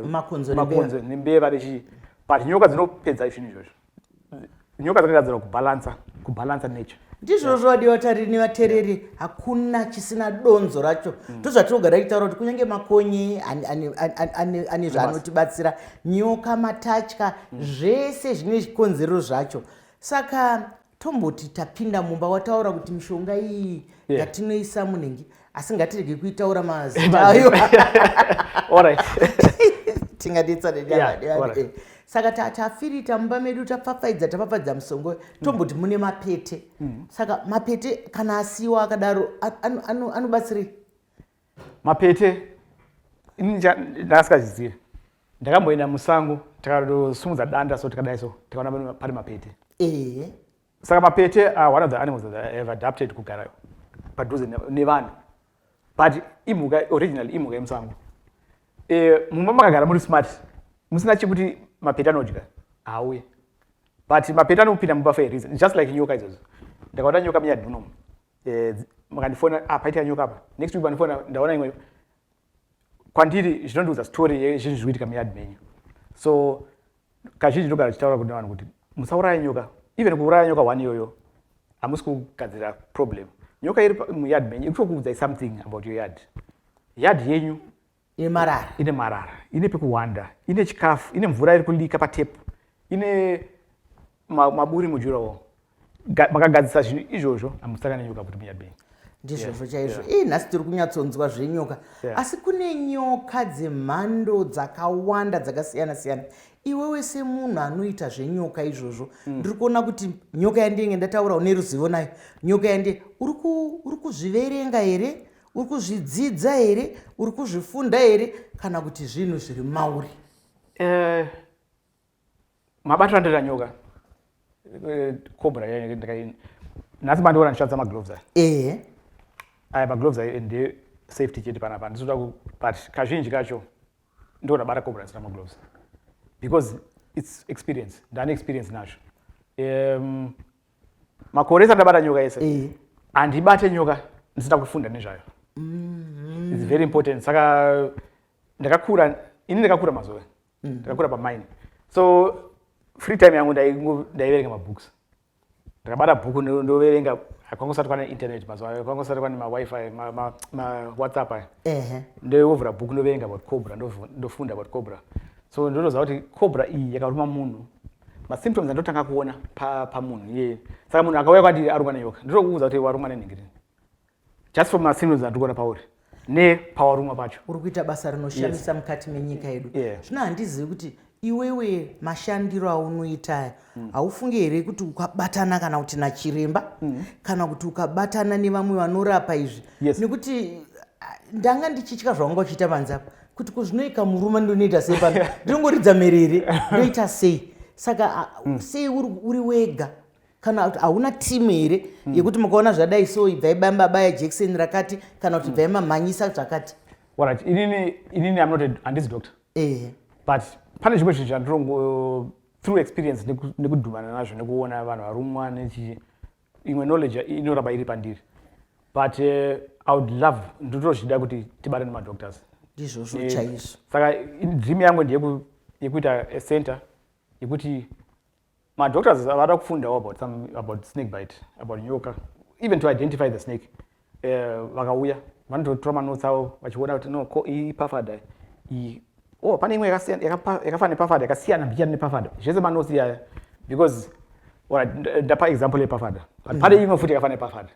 makonzo nembeva nechii, but nyoka dzinopedza zvinhu izvozvo. Nyoka dzakagadzirwa kubalansa nature. Ndizvozvo vadiwa tariri nevatereri, hakuna chisina donzo racho. Ndozvatinogara tichitaura kuti kunyange makonye ane zvaanotibatsira, nyoka, matatya, zvese zvine zvikonzero zvacho. Saka tomboti tapinda mumba wataura kuti mishonga iyi yatinoisa munhengi, asi ngatirege kuitaura mazita ayo. Alright. Tingadetsa nenyama. Saka tafirita mumba medu tapfapfaidza musongo, tomboti mune mapete. Saka mapete kana asiwa akadaro anobatsirei? Mapete ndakasingazvizivi. Ndakamboenda musango takadosumudza danda so tikadaiso tikaona pane mapete. Saka mapete are one of the animals that have adapted kugara padhuze nevanhu. but imhuka originally imhuka yemusango. Mumba makagara muri smart musina chekuti mapeta anodya auye, but mapeta anopinda mumba for a reason, just like nyoka izvozvo. Ndakaona nyoka muyadi munomu, makandifona paitika nyoka apa, next week pandifona ndaona imwe kwandiri zvinondiudza story yezvinhu zvikuitika muyadi menyu. So kazhinji ndogara chitaura kuti vanhu kuti musauraya nyoka, even kuuraya nyoka one iyoyo hamusi kugadzira problem. Nyoka iri muyadi menyu ikutokuudzai something about your yard. Yard yenyu ine marara, ine pekuwanda, ine chikafu, ine mvura iri kulika patepu, ine maburi mujurawo. Makagadzisa zvinhu izvozvo hamusakana nyoka kuti muyadi menyu. Ndizvozvo chaizvo. Nhasi tiri kunyatsonzwa zvenyoka, asi kune nyoka dzemhando dzakawanda dzakasiyana-siyana. Iwewe semunhu anoita zvenyoka izvozvo, ndiri kuona kuti nyoka yandinenge ndataura une ruzivo nayo, nyoka yandinenge uri kuzviverenga here, uri kuzvidzidza here, uri kuzvifunda here, kana kuti zvinhu zviri mauri? Mabatiro andoita nyoka cobra nhasi mandiona ndishandisa magloves aya. Aya magloves aya ndi safety chete panapa, ndizoda but kazhinji kacho ndiko ndabata cobra ndisina magloves because it's experience, ndane experience nacho. Makore ese ndabata nyoka ese handibate nyoka ndisina kufunda nezvayo. It's very important. Saka ndakakura mazuva, ndakakura pamine, so free time yangu ndaiverenga mabooks. Ndakabata bhuku ndoverenga, kwangosati kwane internet mazuva, kwangosati kwane mawifi, mawhatsapp aya. Ndovhura bhuku ndoverenga about cobra, ndofunda about cobra. So ndotoziva kuti cobra iyi yakaruma munhu, masymptoms andotanga kuona pamunhu iye. Saka munhu akauya kwandiri arumwa nenyoka, ndotokuudza kuti warumwa nenhingirini, just from masymptoms andikuona pauri nepawarumwa pacho. Uri kuita basa rinoshamisa mukati menyika yedu. Zvino handizivi kuti iwewe mashandiro aunoita haufungi here kuti ukabatana kana kuti nachiremba kana kuti ukabatana nevamwe vanorapa izvi? Nekuti ndanga ndichitya zvawanga uchiita panzapa kuti kuzvinoika muruma ndonoita sei pano, ndinongoridza merere ndoita sei. Saka sei uri wega, kana kuti hauna timu here yekuti mukaona zvadai so ibvai baya jekiseni rakati kana kuti ibvai mamhanyisa zvakati? Alright, inini handisi doctor, but pane zvimwe zvinhu zvandirongo through experience nekudhumana nazvo nekuona vanhu varumwa imwe knowledge inoramba iri pandiri, but I would love, ndotozvida kuti tibate nemadoctors. Ndizvozvo chaizvo. Saka dream yangu ndeyekuita a center yekuti madoctors vada kufundawo about snake bite, about nyoka, even to identify the snake. Vakauya vanototora manotes avo vachiona kuti no iyi pafada iyi, pane imwe yakafanana nepafada yakasiyana mbichana nepafada, zvese manotes iyaya, because ndapa example yepafada, but pane imwe futi yakafanana nepafada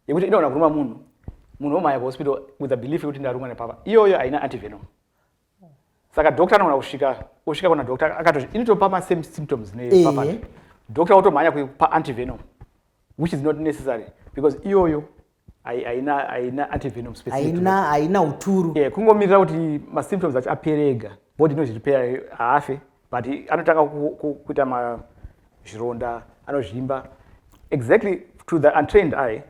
yekuti inoona kuruma munhu womhanya kuhospital with the belief yekuti ndarumwa nepafada, iyoyo haina antivenom. Saka doctor anoona kusvika kuna doctor akatoti inotopa masame symptoms nepafada, doctor otomhanya kupa antivenom, which is not necessary because iyoyo haina antivenom specific, haina uturu. Kungomirira kuti masymptoms acho apere ega, body inozvipera haafe, but anotanga kuita mazvironda, anozvimba. Exactly to the untrained eye,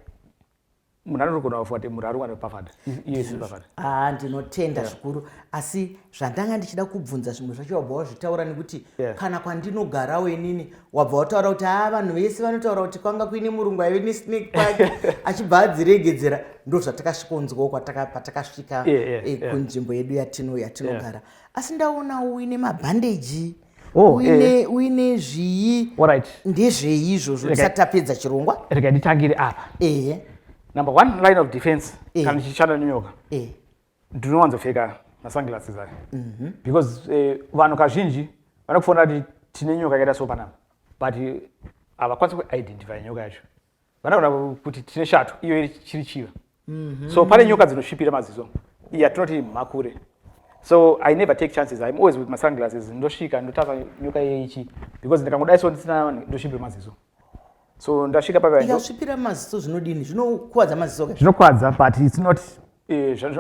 munhu anotogona kufunga kuti munhu arumwa nepafada, iyo isi pafada. Ndinotenda zvikuru, asi zvandanga ndichida kubvunza zvimwe zvacho wabva wazvitaura nekuti kana kwandinogarawo inini wabva wataura kuti vanhu vese vanotaura kuti kwanga kuine murungu aive nesnake kwake achibva adziregedzera. Ndo zvatakasvikonzwawo patakasvika kunzvimbo yedu yatinogara. Asi ndaona uine mabhandeji, uine zviyi, ndezvei izvozvo tisati tapedza chirongwa? Rega nditangire apa. Number one line of defense, kana ndichishanda nenyoka, ndinowanzopfeka masunglasses aya, because vanhu kazhinji vanokufonera kuti tine nyoka yakaita so panapa, but havakwanisi kuidentify nyoka yacho, vanoona kuti tine shato iyo chiri chiva. So pane nyoka dzinosvipira maziso, yatinoti makure. So I never take chances, I'm always with my sunglasses, ndosvika ndotarisa nyoka ichi, because ndikangodai so ndisina ndosvipira maziso. So ndasvika papa ikasvipira maziso zvinodini? Zvinokuwadza maziso ka? Zvinokuwadza, but it's not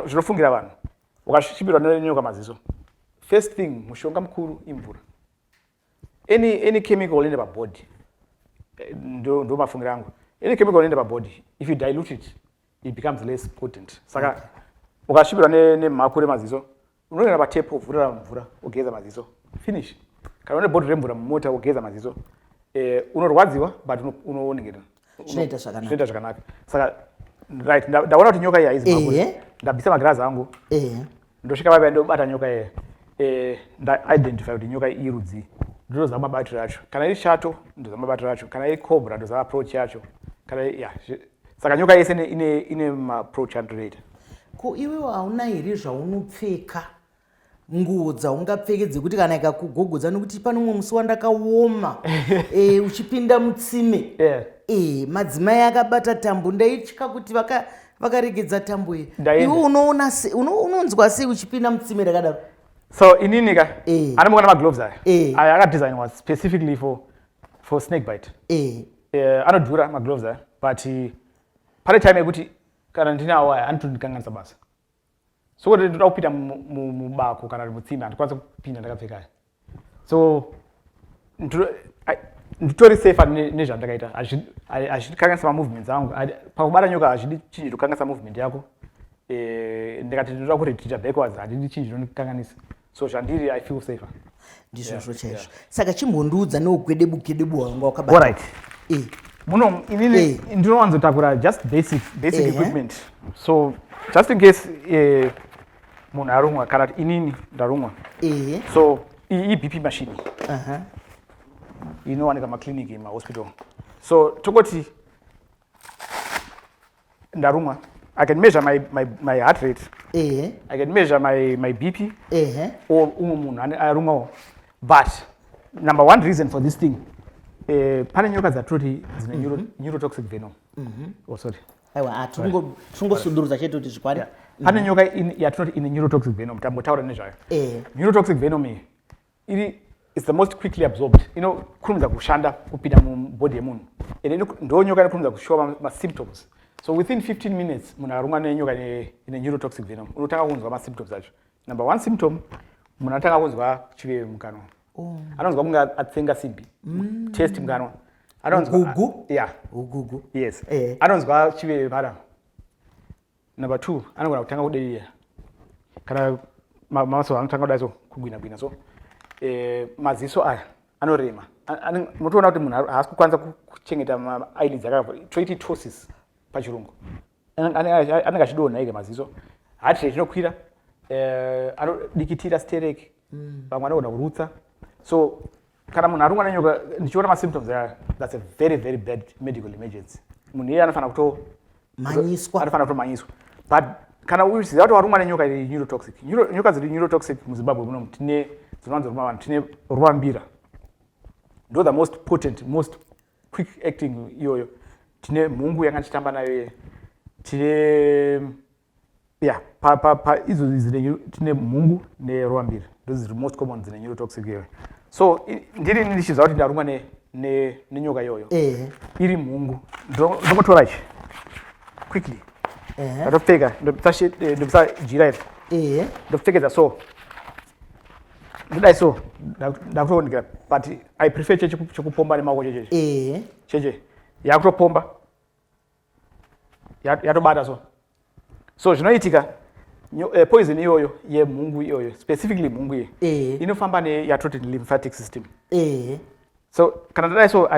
zvinofungira vanhu. Ukasvipirwa nenyoka maziso, first thing mushonga mukuru imvura. Any chemical inoenda pabody, ndo mafungira angu. Any chemical inoenda pabody, if you dilute it, it becomes less potent. Saka ukasvipirwa nemhakure maziso unoenda patepu uvhurira mvura ugeza maziso finish. Kana une bhodhoro remvura mumota ugeza maziso unorwadziwa but unoonekera zvinoita zvakanaka. Saka right ndaona kuti nyoka iyi haizi ndabvisa magirazi angu ndosvika paipa ndobata nyoka iyi ndaidentify kuti nyoka iyi rudzi ndozoziva mabatiro acho. Kana iri shato ndoziva mabatiro acho, kana iri cobra ndoziva approach yacho, kana saka nyoka yese ine maapproach anotoita. Ko iwewo hauna here zvaunopfeka nguo dzaungapfeke dzekuti kana ikakugogodza nokuti pano mumwe musi wandakaoma uchipinda mutsime madzimai akabata tambo ndaitya kuti vakaregedza tambo iyi iwe unonzwa sei uchipinda mutsime rakadaro? So ininika anomona magloves aya akadesignwa specifically for snake bite. Anodhura magloves aya but pane time yekuti kana ndinawo aya anotondikanganisa basa. So kuti ndoda kupinda mubako kana mutsime handikwanisa kupinda ndakapfeka aya. So nditori safer nezvandakaita. Hazvikanganisa mamovements angu. Pakubata nyoka hazvidi chinhu chinokanganisa movement yako. Ndikati ndoda kuretreata backwards handidi chinhu chinondikanganisa. So zvandiri I feel safer. Ndizvozvo chaizvo. Saka chimbondiudza neugwedebu hwanga wakabata. Alright. Muno inini ndinowanzotakura just basic equipment. So just in case munhu arumwa kana inini ndarumwa. So iyi BP machine. Inowanika maclinic mahospital. So tokoti ndarumwa, I can measure my heart rate. I can measure my BP. Or munhu arumwawo. But number one reason for this thing, pane nyoka dzatoti dzine neurotoxic venom. Oh sorry. Aiwa tungosundurudza chete kuti zvikwari. Pane nyoka yatinoti ine neurotoxic venom, tambotaura nezvayo. Neurotoxic venom iyi it's the most quickly absorbed. Inokurumidza kushanda kupinda mubody yemunhu. Ende ndo nyoka inokurumidza kushowa ma-symptoms. So within 15 minutes munhu arumwa nenyoka ine neurotoxic venom unotanga kunzwa ma-symptoms acho. Number one symptom, munhu anotanga kunzwa chiveve mukanwa. Anonzwa kunge atsenga simbi. Taste mukanwa. Gugu? Yeah. Ugugu. Yes. Anonzwa chiveve padamo. Number two, anogona kutanga kudelira. Kana maso anotanga kudai so kugwina so. Maziso aya anorema. Munotoona kuti munhu haasi kukwanisa kuchengeta ma-eyelids akabva toiti ptosis pachirungu. Anenge achidonha ike maziso. Heart rate inokwira. Anodikitira stereki. Vamwe anogona kurutsa. So kana munhu arumwa nenyoka ndichiona ma-symptoms aya, that's a very very bad medical emergency. Munhu iye anofanira kutomanyiswa. But kana uchiziva kuti warumwa nenyoka iri neurotoxic. Nyoka dziri neurotoxic muZimbabwe munomu tine dzinonzoruma vanhu, tine ruambira. Ndo the most potent, most quick acting iyoyo. Tine mhungu yakachitamba nayo. Tine idzo tine mhungu neruambira. Those are the most common dzine neurotoxic iyoyo. So ndiri ndichiziva kuti ndarumwa nenyoka iyoyo. Iri mhungu. Ndomotora ichi quickly. Ndopfeka, ndopisa jira iri. Ndopfekedza so. Ndodai so, ndakutoonekera, but I prefer chekupomba nemaoko cheche. Cheche. Yakutopomba. Yatobata so. So zvinoitika poison iyoyo yemhungu iyoyo, specifically mhungu iyi. Inofamba yatoti lymphatic system. So kana ndodai so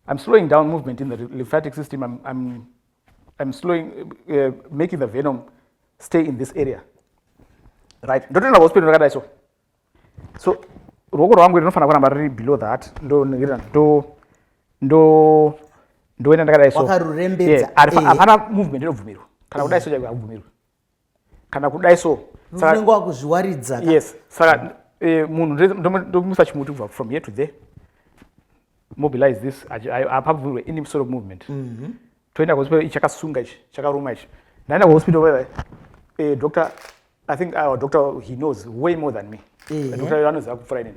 I'm slowing down movement in the lymphatic system. I'm slowing, making the venom stay in this area. Right. Ndotoenda hospital rakadai so. So ruoko rwangu rinofanira kuramba riri below that. Ndoenda ndakadai so. Wakarurembedza. Hapana movement inobvumirwa. Kana kudai so chaiko hakubvumirwa. Kana kudai so. Unenge wakuzviwaridza. Yes. Saka munhu ndomusa chimuti kubva from here to there. Mobilize this. Hapabvumirwa any sort of movement. Toenda kuhospital ichi chakasunga ichi, chakaruma ichi. Ndaenda kuhospital doctor, I think our doctor, he knows way more than me. The doctor knows how to find it.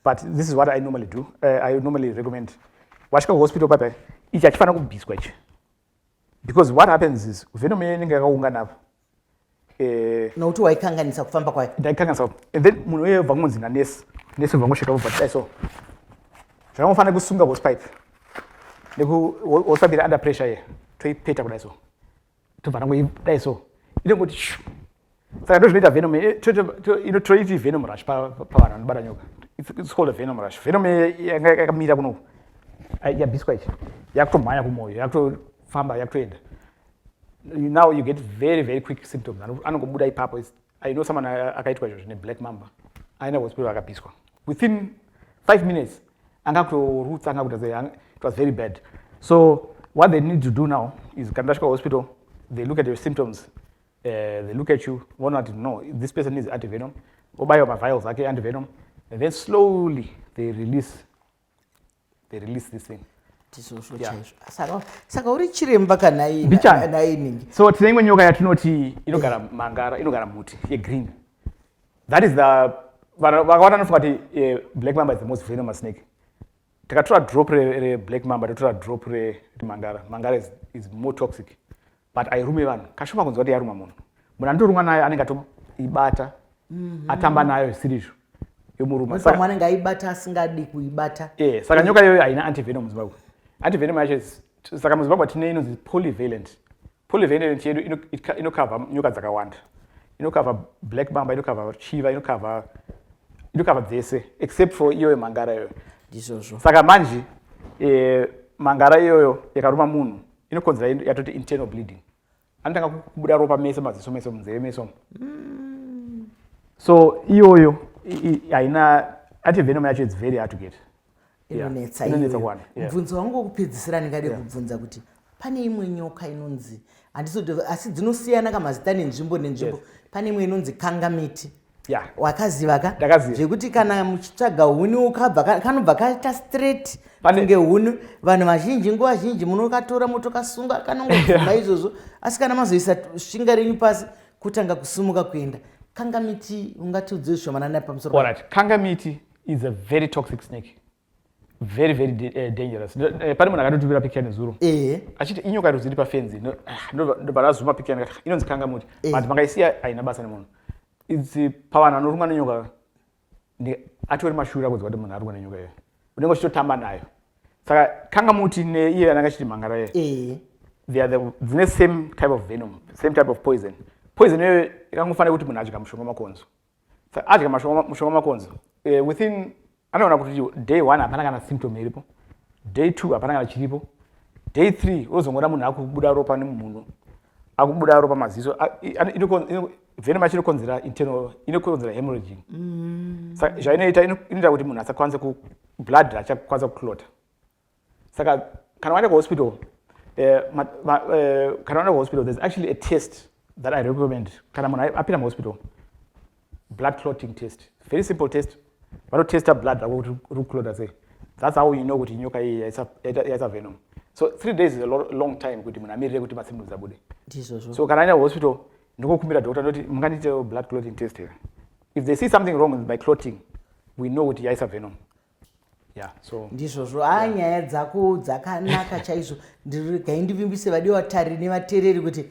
But this is what I normally do. I normally recommend. Washika hospital papa, ichi achifana kubviswa ichi. Because what happens is, venom inenge yakaungana apa. Nokuti waikanganisa kufamba kwayo. Ndaikanganisa. And then munhu uye vangonzi nanesi. Nesi vangosvika kubva dai so. Zvakafanira kusunga hose pipe. Hose pipe iri under pressure here. Toipeta kudai so. Tobva tangoidai so. inongoti saka ndozvinoita venom inotoiti venom rush pavanhu vanobata nyoka. It's called a venom rush. Venom yakamira kuno yabviswa ichi yakutomhanya kumwoyo yakutofamba yakutoenda. Now you get very very quick symptoms. Anongobuda ipapo. I know someone akaitwa izvozvo neblack mamba aenda kuhospital akabviswa within 5 minutes anga kutorutsa anga kuita it was very bad. So what they need to do now is kana tasvika hospital, they look at your symptoms, they look at you, one that no, this person needs antivenom, obaiwa mavials ake antivenom, and then slowly they release this thing. Saka uri chiremba kana iningi. So tine imwe nyoka yatinoti inogara mangara, inogara muti yegreen. That is the vakawanda nofunga kuti black mamba is the most venomous snake. Takatora drop black mamba totora drop mangara. Mangara is more toxic. But airume vanhu kashoma kunzwa kuti yaruma munhu. Munhu anotorumwa nayo anenge atoibata atamba nayo sirizvo yomuruma. Pamwe anenge aibata asingadi kuibata. Saka nyoka iyoyo haina antivenom muZimbabwe. Antivenom yacho saka muZimbabwe tine inonzi polyvalent. Polyvalent yedu inokava nyoka dzakawanda. Inokava black mamba, inokava chiva, inokava dzese except for iyoyo mangara iyoyo. Ndizvozvo. Saka manje mangara iyoyo yakaruma munhu inokonzera yatoti internal bleeding. Anotanga kubuda ropa mese, maziso mese, munzeve mese. So iyoyo haina antivenom yacho, it's very hard to get. Inonetsa iyoyo. Mubvunzo wangu wokupedzisira ndingade kubvunza kuti pane imwe nyoka inonzi asi dzinosiyana kamazita nenzvimbo nenzvimbo. Pane imwe inonzi kangamiti. Wakaziva ka? Ndakaziva. Zvekuti kana muchitsvaga huni ukabva kanobva kaita straight kunge huni, vanhu vazhinji nguva zhinji munokatora motokasunga kanongobvuma izvozvo, asi kana mazoisa svinga renyu pasi kutanga kusumuka kuenda. Kangamiti ungatiudze zvishomanana pamusoro. Alright, kangamiti is a very toxic snake. Very very dangerous. Pane munhu akatotuvira picture nezuro. Achiti inyoka iruziri pafenzi. Ndobva razuma picture inonzi kangamuti. But mangaisiya haina basa nemunhu. It's pavanhu vanorumwa nenyoka atori mashura kunzwa kuti munhu arumwa nenyoka iyo. Unenge uchitotamba nayo. Saka kangamuti neiye anenge achiti mangara iye. They are the same type of venom, same type of poison. Poison iyoyo ikangofanira kuti munhu adya mushonga makonzo. Saka adya mushonga makonzo. Within anoona kuti day 1 hapana kana symptom iripo. Day 2 hapana kana chiripo. Day 3 ozongona munhu akubuda ropa nemunhu. Akubuda ropa maziso. Venom yacho inokonzera internal, inokonzera hemorrhaging. Saka inoita kuti munhu asakwanisa blood achakwanisa kuclota. Saka kana waenda kuhospital, there's actually a test that I recommend. Kana munhu apinda muhospital, blood clotting test. Very simple test. Vanotesta blood kuti ruclota sei. That's how you know kuti nyoka iyi yaisa venom. So 3 days is a long time kuti munhu amirire kuti masymptoms abude. So kana aenda kuhospital, ndikokumbira doctor ndoti mungandiite blood clotting test here. If they see something wrong with my clotting, we know kuti yaisa venom. So ndizvozvo nyaya dzako dzakanaka chaizvo. Ndirigai ndivimbise vadiwatari nevateereri kuti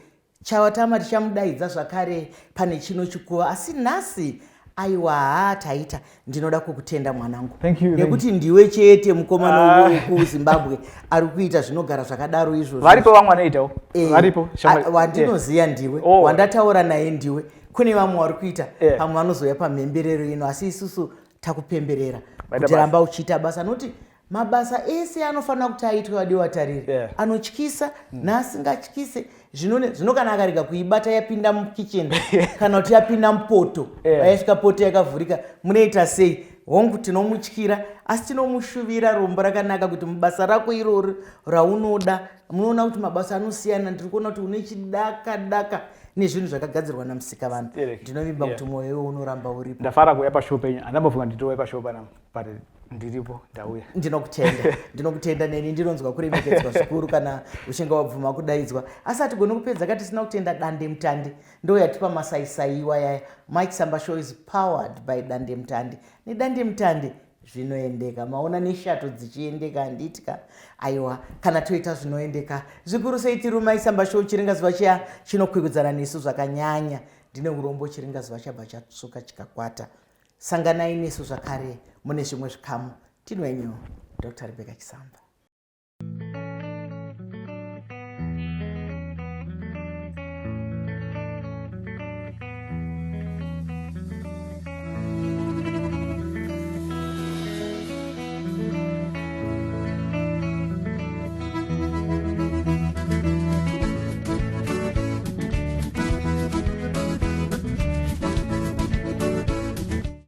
Chawatama tichamudaidza zvakare pane chino chikuva, asi nhasi aiwa taita ndinoda kukutenda mwanangu. Nekuti ndiwe chete mukomana wekuZimbabwe ari kuita zvinogara zvakadaro izvozvo. Varipo vamwe vanoitawo. Varipo. Wandinoziya ndiwe, wandataura naye ndiwe. Kune vamwe vari kuita pamwe vanozoya pamhemberero ino, asi isusu takupemberera kuti ramba uchiita basa, noti mabasa ese anofanira kuti aitwe vadiwatariri. Anotyisa naasingatyise. Zvino kana akarega kuibata yapinda mukicheni kana kuti yapinda mupoto, yasvika poto yakavhurika, munoita sei? Hongu tinomutyira, asi tinomushuvira rombo rakanaka kuti mubasa rako iroro raunoda. Munoona kuti mabasa anosiyana, ndiri kuona kuti une chidaka nezvinhu zvakagadzirwa namusika vanhu. Ndinovimba kuti mwoyo unoramba uripo. Ndafara kuuya pashopu penyu, handambofunga nditouya pashopu panapa, but ndiripo, ndauya. Ndinokutenda neni ndinonzwa kuremekedzwa zvikuru kana uchinge wabvuma kudaidzwa. Asi hatigoni kupedza katisina kutenda Dande Mutande. Ndo yatipa masaisaiwa yaya. Mike Samba Show is powered by Dande Mutande. Dande Mutande zvinoendeka, maona neshato dzichiendeka handitika. Aiwa, kana toita zvinoendeka. Zvikuru sei tiri Mike Samba Show chiringa zuva chiya chinokwikwidzana nesu zvakanyanya. Ndine urombo chiringa zuva chabva chatsuka chikakwata. Sanganai nesu zvakare mune zvimwe zvikamu. Tinwenyu Dr. Rebecca Chisamba.